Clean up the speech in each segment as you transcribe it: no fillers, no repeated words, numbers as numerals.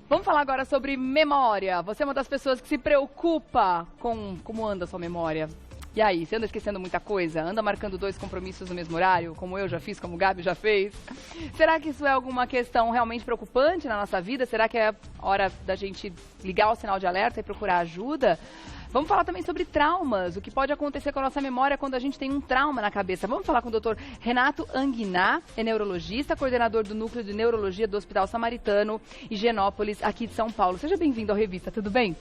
Vamos falar agora sobre memória. Você é uma das pessoas que se preocupa com como anda a sua memória. E aí, você anda esquecendo muita coisa? Anda marcando 2 compromissos no mesmo horário, como eu já fiz, como o Gabi já fez? Será que isso é alguma questão realmente preocupante na nossa vida? Será que é hora da gente ligar o sinal de alerta e procurar ajuda? Vamos falar também sobre traumas, o que pode acontecer com a nossa memória quando a gente tem um trauma na cabeça. Vamos falar com o Dr. Renato Anguiná, é neurologista, coordenador do Núcleo de Neurologia do Hospital Samaritano, Higienópolis, aqui de São Paulo. Seja bem-vindo à revista, tudo bem?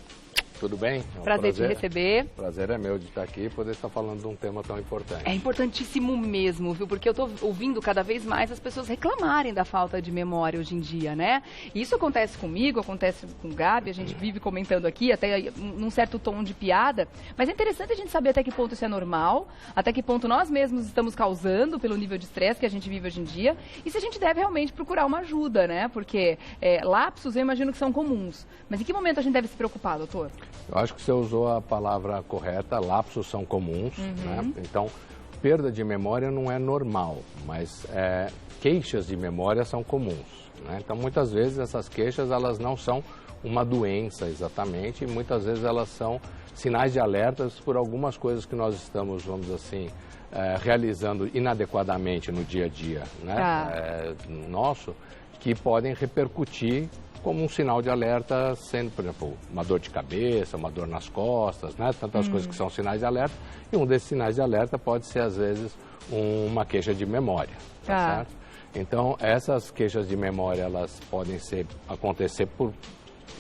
Tudo bem? É um prazer te receber. Prazer é meu de estar aqui e poder estar falando de um tema tão importante. É importantíssimo mesmo, viu? Porque eu tô ouvindo cada vez mais as pessoas reclamarem da falta de memória hoje em dia, né? E isso acontece comigo, acontece com o Gabi, a gente vive comentando aqui, até num certo tom de piada. Mas é interessante a gente saber até que ponto isso é normal, até que ponto nós mesmos estamos causando pelo nível de estresse que a gente vive hoje em dia, e se a gente deve realmente procurar uma ajuda, né? Porque lapsos eu imagino que são comuns. Mas em que momento a gente deve se preocupar, doutor? Eu acho que você usou a palavra correta, lapsos são comuns, né? Então, perda de memória não é normal, mas queixas de memória são comuns, né? Então, muitas vezes essas queixas, elas não são uma doença exatamente, e muitas vezes elas são sinais de alertas por algumas coisas que nós estamos, vamos dizer assim, realizando inadequadamente no dia a dia, né? Nosso, que podem repercutir como um sinal de alerta, sendo, por exemplo, uma dor de cabeça, uma dor nas costas, né? Tantas coisas que são sinais de alerta. E um desses sinais de alerta pode ser, às vezes, uma queixa de memória, tá certo? Então, essas queixas de memória, elas podem acontecer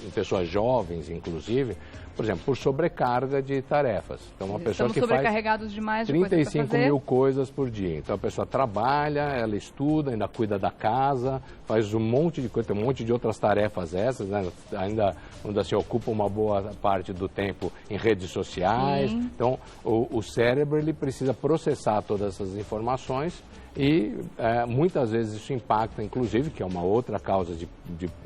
em pessoas jovens, inclusive, por exemplo, por sobrecarga de tarefas. Então, uma pessoa que sobrecarregados demais de 35 mil coisas por dia. Então, a pessoa trabalha, ela estuda, ainda cuida da casa, faz um monte de coisa, tem um monte de outras tarefas essas, né? Ainda, quando assim, ocupa uma boa parte do tempo em redes sociais. Sim. Então, o cérebro, ele precisa processar todas essas informações e muitas vezes isso impacta, inclusive, que é uma outra causa de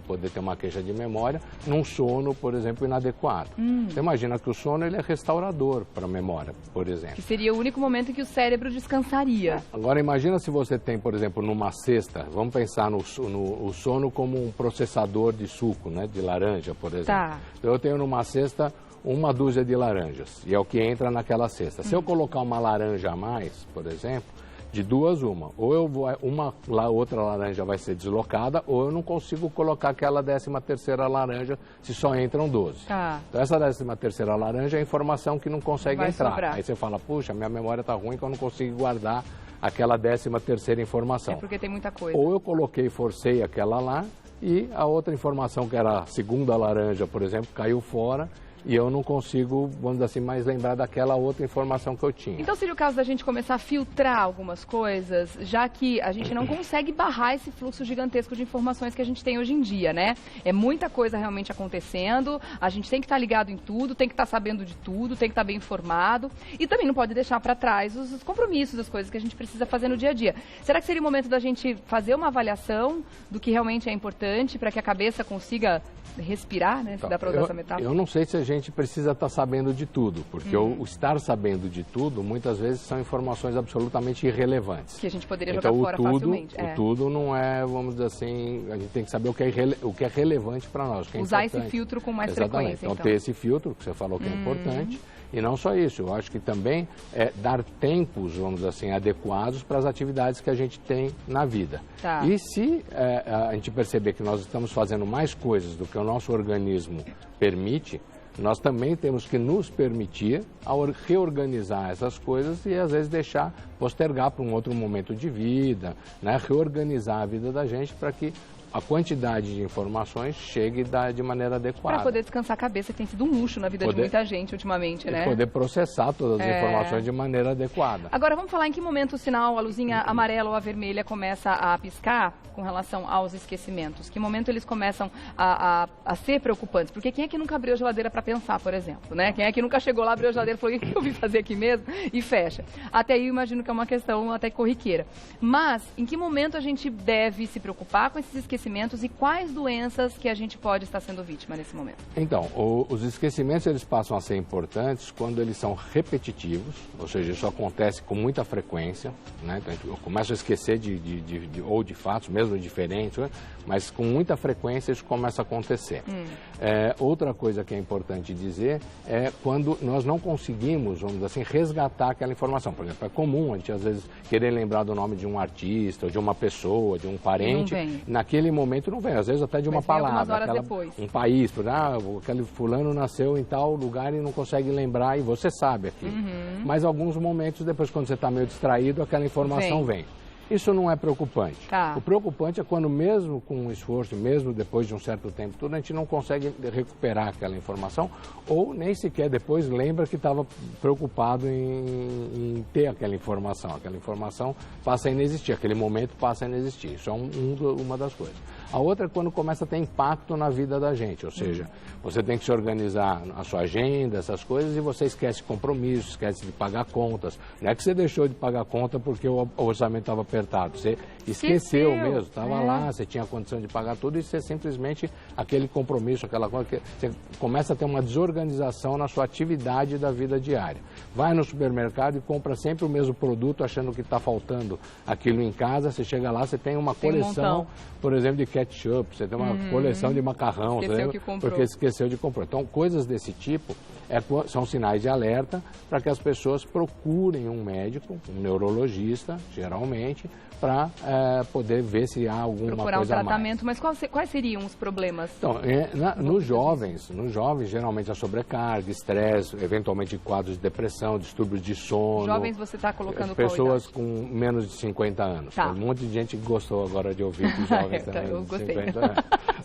poder ter uma queixa de memória, num sono, por exemplo, inadequado. Você imagina que o sono, ele é restaurador para a memória, por exemplo. Que seria o único momento em que o cérebro descansaria. Agora, imagina se você tem, por exemplo, numa cesta, vamos pensar no sono como um processador de suco, né, de laranja, por exemplo. Tá. Então, eu tenho numa cesta uma dúzia de laranjas, e é o que entra naquela cesta. Se eu colocar uma laranja a mais, por exemplo, de duas, ou outra laranja vai ser deslocada, ou eu não consigo colocar aquela 13ª laranja se só entram 12. Tá. Então, essa 13ª laranja é a informação que não consegue entrar. Sobrar. Aí você fala, puxa, minha memória está ruim que eu não consigo guardar aquela 13ª informação. É porque tem muita coisa. Ou eu forcei aquela lá, e a outra informação, que era a segunda laranja, por exemplo, caiu fora, e eu não consigo, vamos dizer assim, mais lembrar daquela outra informação que eu tinha. Então seria o caso da gente começar a filtrar algumas coisas, já que a gente não consegue barrar esse fluxo gigantesco de informações que a gente tem hoje em dia, né? É muita coisa realmente acontecendo, a gente tem que estar ligado em tudo, tem que estar sabendo de tudo, tem que estar bem informado e também não pode deixar para trás os compromissos, as coisas que a gente precisa fazer no dia a dia. Será que seria o momento da gente fazer uma avaliação do que realmente é importante para que a cabeça consiga respirar, né? Se dá para usar essa metáfora. Eu não sei se a gente precisa estar sabendo de tudo, porque o estar sabendo de tudo, muitas vezes, são informações absolutamente irrelevantes. Que a gente poderia jogar fora facilmente. O tudo não é, vamos dizer assim, a gente tem que saber o que é relevante para nós. O que é usar importante. Esse filtro com mais Exatamente. frequência. Então, ter esse filtro, que você falou que é importante. E não só isso, eu acho que também dar tempos, vamos dizer assim, adequados para as atividades que a gente tem na vida. Tá. E se a gente perceber que nós estamos fazendo mais coisas do que o nosso organismo permite, nós também temos que nos permitir reorganizar essas coisas e, às vezes, postergar para um outro momento de vida, né? Reorganizar a vida da gente para que a quantidade de informações chegue de maneira adequada. Para poder descansar a cabeça, que tem sido um luxo na vida de muita gente ultimamente, né? Poder processar todas as informações de maneira adequada. Agora, vamos falar em que momento o sinal, a luzinha amarela ou a vermelha começa a piscar com relação aos esquecimentos? Que momento eles começam a ser preocupantes? Porque quem é que nunca abriu a geladeira para pensar, por exemplo, né? Quem é que nunca chegou lá, abriu a geladeira e falou, o que eu vim fazer aqui mesmo? E fecha. Até aí eu imagino que é uma questão até corriqueira. Mas, em que momento a gente deve se preocupar com esses esquecimentos esquecimentos e quais doenças que a gente pode estar sendo vítima nesse momento? Então, os esquecimentos eles passam a ser importantes quando eles são repetitivos, ou seja, isso acontece com muita frequência, né? Então, eu começo a esquecer ou de fatos, mesmo diferentes, né? Mas com muita frequência isso começa a acontecer. Outra coisa que é importante dizer é quando nós não conseguimos, vamos dizer assim, resgatar aquela informação. Por exemplo, é comum a gente às vezes querer lembrar do nome de um artista, ou de uma pessoa, de um parente, naquele momento não vem, às vezes até de uma palavra, um país, aquele fulano nasceu em tal lugar e não consegue lembrar e você sabe aquilo. Mas alguns momentos depois, quando você está meio distraído, aquela informação vem. Isso não é preocupante. O preocupante é quando mesmo com esforço, mesmo depois de um certo tempo, a gente não consegue recuperar aquela informação ou nem sequer depois lembra que estava preocupado em ter aquela informação. Aquela informação passa a inexistir, aquele momento passa a inexistir. Isso é uma das coisas. A outra é quando começa a ter impacto na vida da gente, ou seja, você tem que se organizar a sua agenda, essas coisas, e você esquece compromissos, esquece de pagar contas. Não é que você deixou de pagar conta porque o orçamento estava apertado, você esqueceu mesmo, estava lá, você tinha condição de pagar tudo e você simplesmente, aquele compromisso, aquela coisa, você começa a ter uma desorganização na sua atividade da vida diária. Vai no supermercado e compra sempre o mesmo produto, achando que está faltando aquilo em casa, você chega lá, você tem uma coleção, por exemplo, de ketchup, você tem uma coleção de macarrão, porque esqueceu de comprar. Então, coisas desse tipo são sinais de alerta para que as pessoas procurem um médico, um neurologista, geralmente, para poder ver se há alguma procurar coisa um tratamento, mas quais seriam os problemas? Então, nos jovens, geralmente a sobrecarga, estresse, eventualmente quadros de depressão, distúrbios de sono. Jovens você está colocando pessoas qual idade? Com menos de 50 anos. Um monte de gente que gostou agora de ouvir que jovens também. Eu gostei. 50 anos.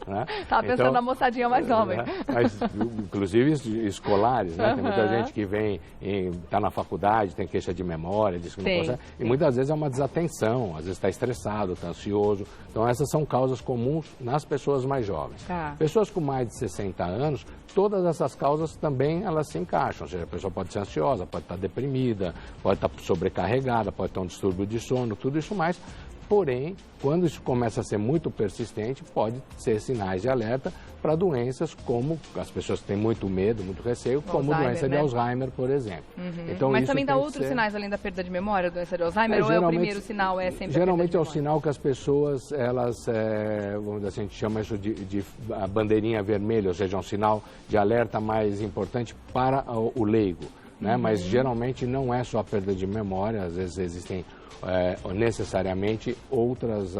Né? Estava pensando na moçadinha mais nova. Mas, inclusive escolares, né? Tem muita gente que vem, está na faculdade, tem queixa de memória, diz que não consegue. E muitas vezes é uma desatenção, às vezes está estressado, está ansioso. Então essas são causas comuns nas pessoas mais jovens. Pessoas com mais de 60 anos, todas essas causas também elas se encaixam. Ou seja, a pessoa pode ser ansiosa, pode estar deprimida, pode estar sobrecarregada, pode ter um distúrbio de sono, tudo isso mais. Porém, quando isso começa a ser muito persistente, pode ser sinais de alerta para doenças como as pessoas que têm muito medo, muito receio, como doença de Alzheimer, por exemplo. Então, mas também dá outros sinais além da perda de memória, doença de Alzheimer, ou é o primeiro sinal? Geralmente é o sinal que as pessoas, vamos dizer assim, a gente chama isso de a bandeirinha vermelha, ou seja, um sinal de alerta mais importante para o leigo. Né? Mas geralmente não é só a perda de memória, às vezes existem necessariamente outras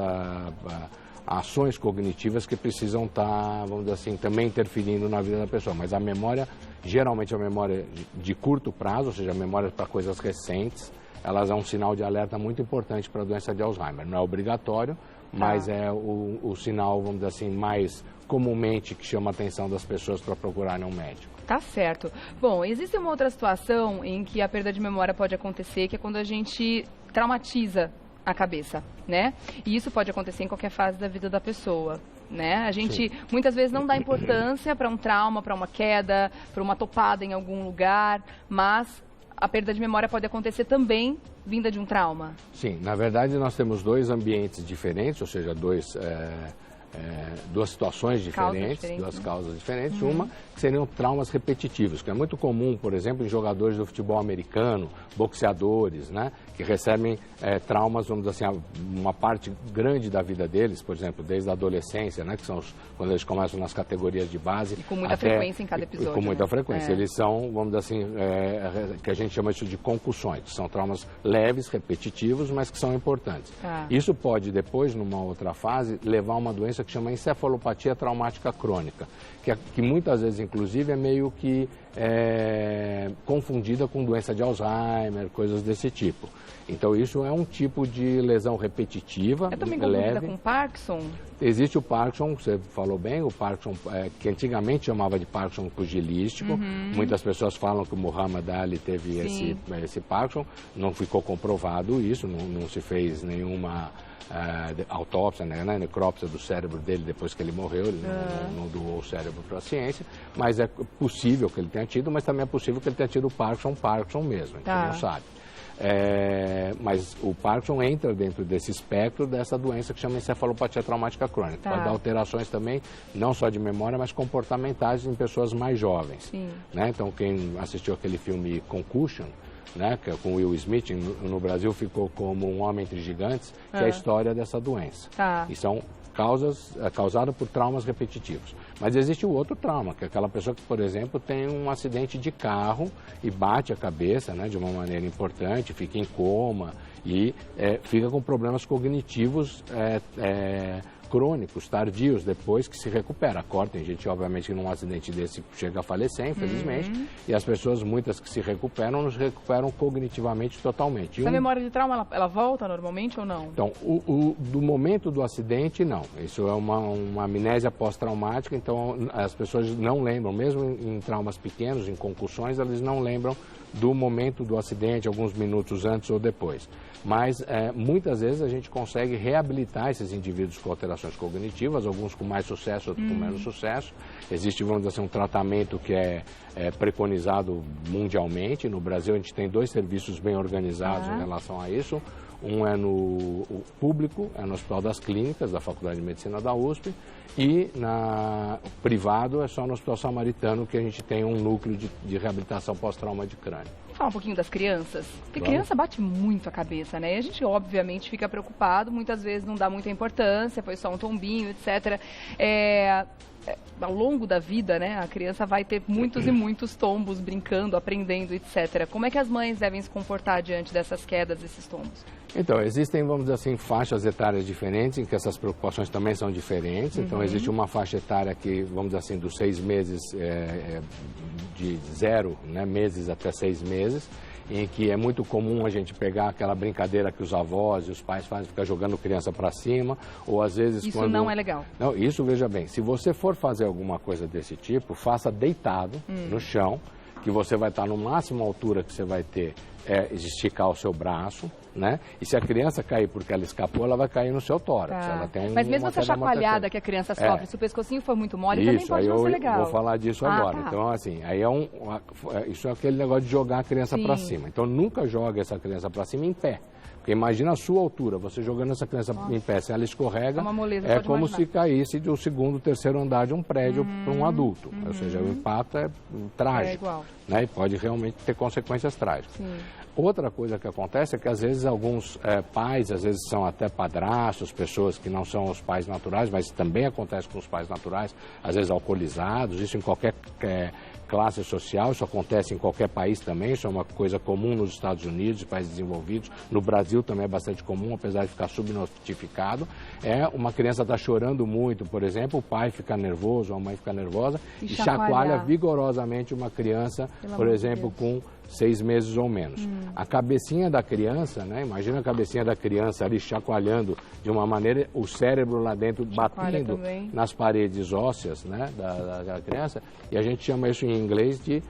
ações cognitivas que precisam estar, vamos dizer assim, também interferindo na vida da pessoa. Mas a memória, geralmente a memória de curto prazo, ou seja, a memória para coisas recentes, elas é um sinal de alerta muito importante para a doença de Alzheimer. Não é obrigatório, mas é o sinal, vamos dizer assim, mais comumente que chama a atenção das pessoas para procurarem um médico. Tá certo. Bom, existe uma outra situação em que a perda de memória pode acontecer, que é quando a gente traumatiza a cabeça, né? E isso pode acontecer em qualquer fase da vida da pessoa, né? A gente muitas vezes não dá importância para um trauma, para uma queda, para uma topada em algum lugar, mas a perda de memória pode acontecer também vinda de um trauma. Sim, na verdade nós temos dois ambientes diferentes, ou seja, duas situações diferentes, duas causas diferentes. Uma que seriam traumas repetitivos, que é muito comum, por exemplo, em jogadores do futebol americano, boxeadores, né, que recebem traumas, vamos dizer assim, uma parte grande da vida deles, por exemplo, desde a adolescência, né, que são quando eles começam nas categorias de base. E com muita frequência em cada episódio. Com muita frequência. Eles são, vamos dizer assim, que a gente chama isso de concussões, que são traumas leves, repetitivos, mas que são importantes. Isso pode, depois, numa outra fase, levar a uma doença que chama encefalopatia traumática crônica, que muitas vezes, inclusive, é meio que confundida com doença de Alzheimer, coisas desse tipo. Então, isso é um tipo de lesão repetitiva, é também confundida com Parkinson? Existe o Parkinson, você falou bem, o Parkinson, que antigamente chamava de Parkinson pugilístico. Muitas pessoas falam que o Muhammad Ali teve esse Parkinson, não ficou comprovado isso, não se fez nenhuma autópsia, né, necrópsia do cérebro dele depois que ele morreu, ele não doou o cérebro para a ciência, mas é possível que ele tenha tido, mas também é possível que ele tenha tido o Parkinson mesmo, a gente não sabe. Mas o Parkinson entra dentro desse espectro dessa doença que chama encefalopatia traumática crônica. Pode dar alterações também, não só de memória, mas comportamentais em pessoas mais jovens. Né? Então, quem assistiu aquele filme Concussion, né, que é com Will Smith, no Brasil ficou como Um Homem Entre Gigantes, que é a história dessa doença. E são causada por traumas repetitivos. Mas existe o outro trauma, que é aquela pessoa que, por exemplo, tem um acidente de carro e bate a cabeça, né, de uma maneira importante, fica em coma e fica com problemas cognitivos crônicos, tardios, depois que se recupera. Tem gente, obviamente, que num acidente desse chega a falecer, infelizmente, e as pessoas, muitas que se recuperam, não se recuperam cognitivamente totalmente. Essa memória de trauma, ela volta normalmente ou não? Então, do momento do acidente, não. Isso é uma amnésia pós-traumática, então as pessoas não lembram, mesmo em traumas pequenos, em concussões, eles não lembram do momento do acidente, alguns minutos antes ou depois. Mas muitas vezes a gente consegue reabilitar esses indivíduos com alterações cognitivas, alguns com mais sucesso, outros com menos sucesso. Existe, vamos dizer assim, um tratamento que é preconizado mundialmente. No Brasil a gente tem 2 serviços bem organizados em relação a isso. Um é no público, é no Hospital das Clínicas, da Faculdade de Medicina da USP, e na privado é só no Hospital Samaritano que a gente tem um núcleo de reabilitação pós-trauma de crânio. Vamos falar um pouquinho das crianças? Porque criança bate muito a cabeça, né? E a gente, obviamente, fica preocupado, muitas vezes não dá muita importância, foi só um tombinho, etc. Ao longo da vida, né, a criança vai ter muitos e muitos tombos, brincando, aprendendo, etc. Como é que as mães devem se comportar diante dessas quedas, desses tombos? Então, existem, vamos dizer assim, faixas etárias diferentes, em que essas preocupações também são diferentes. Então, existe uma faixa etária que, vamos dizer assim, dos 6 meses, de 0 meses até 6 meses, em que é muito comum a gente pegar aquela brincadeira que os avós e os pais fazem, ficar jogando criança para cima, ou às vezes Isso não é legal. Não, isso, veja bem, se você for fazer alguma coisa desse tipo, faça deitado no chão, que você vai estar no máximo a altura que você vai ter esticar o seu braço, né? E se a criança cair porque ela escapou, ela vai cair no seu tórax. Ela tem Mas mesmo essa chacoalhada que a criança sofre, se o pescocinho for muito mole, também pode não ser legal. Vou falar disso agora. Então, assim, aí isso é aquele negócio de jogar a criança para cima. Então, nunca jogue essa criança para cima em pé. Porque imagina a sua altura, você jogando essa criança em pé, se ela escorrega, é como se caísse do 2º, 3º andar de um prédio para um adulto. Ou seja, o impacto é trágico, né? E pode realmente ter consequências trágicas. Outra coisa que acontece é que às vezes alguns pais, às vezes são até padrastos, pessoas que não são os pais naturais, mas também acontece com os pais naturais, às vezes alcoolizados, isso em qualquer classe social, isso acontece em qualquer país também, isso é uma coisa comum nos Estados Unidos, países desenvolvidos, no Brasil também é bastante comum, apesar de ficar subnotificado. Uma criança está chorando muito, por exemplo, o pai fica nervoso, a mãe fica nervosa e chacoalha vigorosamente uma criança, por exemplo, com 6 meses ou menos. A cabecinha da criança, né? Imagina a cabecinha da criança ali chacoalhando de uma maneira, o cérebro lá dentro batendo nas paredes ósseas, né? da criança, e a gente chama isso em inglês de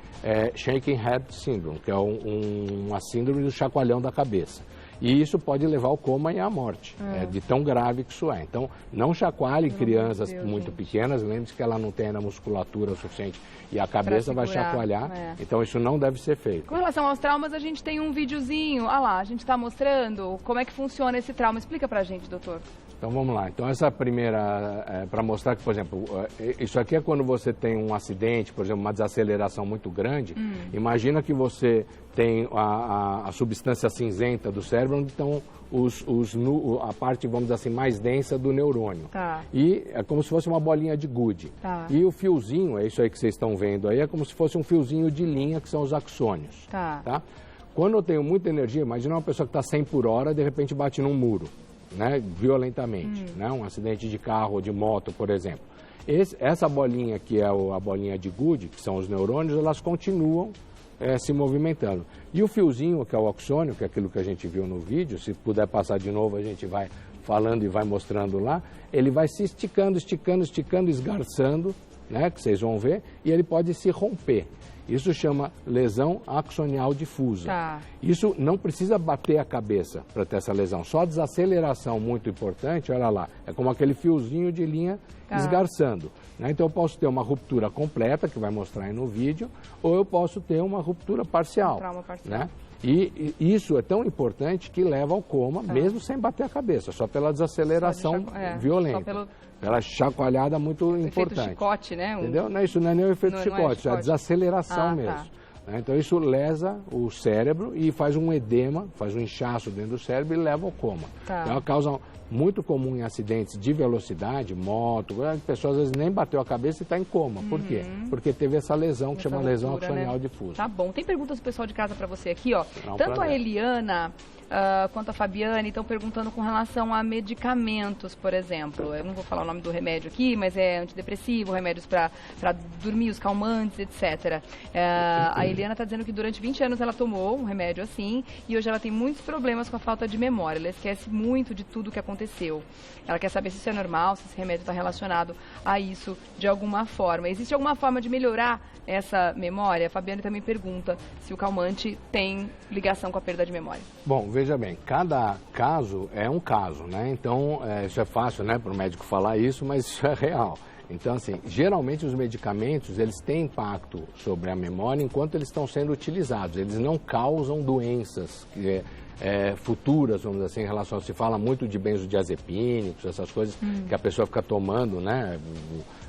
shaking head syndrome, que é uma síndrome do chacoalhão da cabeça. E isso pode levar ao coma e à morte, de tão grave que isso é. Então, não chacoalhe crianças muito pequenas, lembre-se que ela não tem ainda musculatura o suficiente e a cabeça vai chacoalhar, então isso não deve ser feito. Com relação aos traumas, a gente tem um videozinho, lá, a gente está mostrando como é que funciona esse trauma. Explica pra gente, doutor. Então vamos lá. Então essa primeira, para mostrar que, por exemplo, isso aqui é quando você tem um acidente, por exemplo, uma desaceleração muito grande. Imagina que você tem a substância cinzenta do cérebro, onde estão a parte, vamos dizer assim, mais densa do neurônio. E é como se fosse uma bolinha de gude. E o fiozinho, é isso aí que vocês estão vendo aí, é como se fosse um fiozinho de linha, que são os axônios. Tá? Quando eu tenho muita energia, imagina uma pessoa que está 100 por hora, de repente bate num muro. Né, violentamente, né, um acidente de carro ou de moto, por exemplo. Essa bolinha que é a bolinha de Good, que são os neurônios, elas continuam se movimentando. E o fiozinho, que é o axônio, que é aquilo que a gente viu no vídeo, se puder passar de novo, a gente vai falando e vai mostrando lá, ele vai se esticando, esgarçando, né, que vocês vão ver, e ele pode se romper. Isso chama lesão axonial difusa. Isso não precisa bater a cabeça para ter essa lesão. Só a desaceleração muito importante, olha lá, é como aquele fiozinho de linha esgarçando. Né? Então eu posso ter uma ruptura completa, que vai mostrar aí no vídeo, ou eu posso ter uma ruptura parcial. Trauma parcial. Né? E isso é tão importante que leva ao coma, mesmo sem bater a cabeça, só pela desaceleração violenta. Pela chacoalhada muito importante. Efeito chicote, né? Entendeu? Não, isso não é nem o efeito chicote, é a desaceleração mesmo. Tá. Então isso lesa o cérebro e faz um edema, faz um inchaço dentro do cérebro e leva ao coma. Tá. Então é uma causa muito comum em acidentes de velocidade, moto, as pessoas às vezes nem bateu a cabeça e está em coma. Por quê? Porque teve essa lesão que chama lesão axonial difusa. Tá bom. Tem perguntas do pessoal de casa para você aqui, ó. Tanto a Eliana quanto a Fabiane estão perguntando com relação a medicamentos, por exemplo. Eu não vou falar o nome do remédio aqui, mas é antidepressivo, remédios para dormir, os calmantes, etc. A Eliana está dizendo que durante 20 anos ela tomou um remédio assim e hoje ela tem muitos problemas com a falta de memória. Ela esquece muito de tudo que aconteceu. Ela quer saber se isso é normal, se esse remédio está relacionado a isso de alguma forma. Existe alguma forma de melhorar essa memória? A Fabiane também pergunta se o calmante tem ligação com a perda de memória. Bom, veja bem, cada caso é um caso, né? Então, isso é fácil, né, para o médico falar isso, mas isso é real. Então, assim, geralmente os medicamentos, eles têm impacto sobre a memória enquanto eles estão sendo utilizados. Eles não causam doenças futuras, vamos dizer assim, em relação a... Se fala muito de benzodiazepínicos, essas coisas que a pessoa fica tomando, né?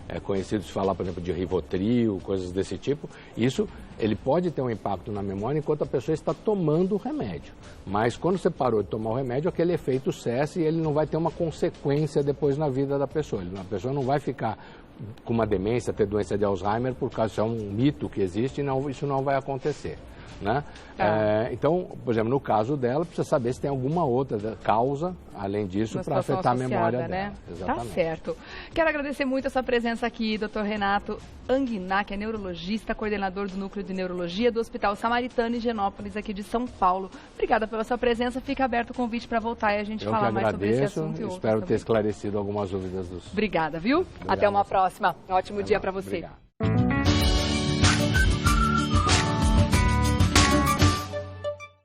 É conhecido se falar, por exemplo, de Rivotril, coisas desse tipo. Isso, ele pode ter um impacto na memória enquanto a pessoa está tomando o remédio. Mas quando você parou de tomar o remédio, aquele efeito cessa e ele não vai ter uma consequência depois na vida da pessoa. A pessoa não vai ficar com uma demência, ter doença de Alzheimer, por causa disso é um mito que existe e isso não vai acontecer. Né? Então, por exemplo, no caso dela, precisa saber se tem alguma outra causa, além disso, para afetar a memória dela. Exatamente. Tá certo. Quero agradecer muito a sua presença aqui, Dr. Renato Anguiná, que é neurologista, coordenador do Núcleo de Neurologia do Hospital Samaritano em Higienópolis, aqui de São Paulo. Obrigada pela sua presença. Fica aberto o convite para voltar e a gente falar mais sobre esse assunto. Espero ter esclarecido algumas dúvidas dos... Obrigada, viu? Obrigado. Até uma próxima. Um ótimo dia para você. Obrigado.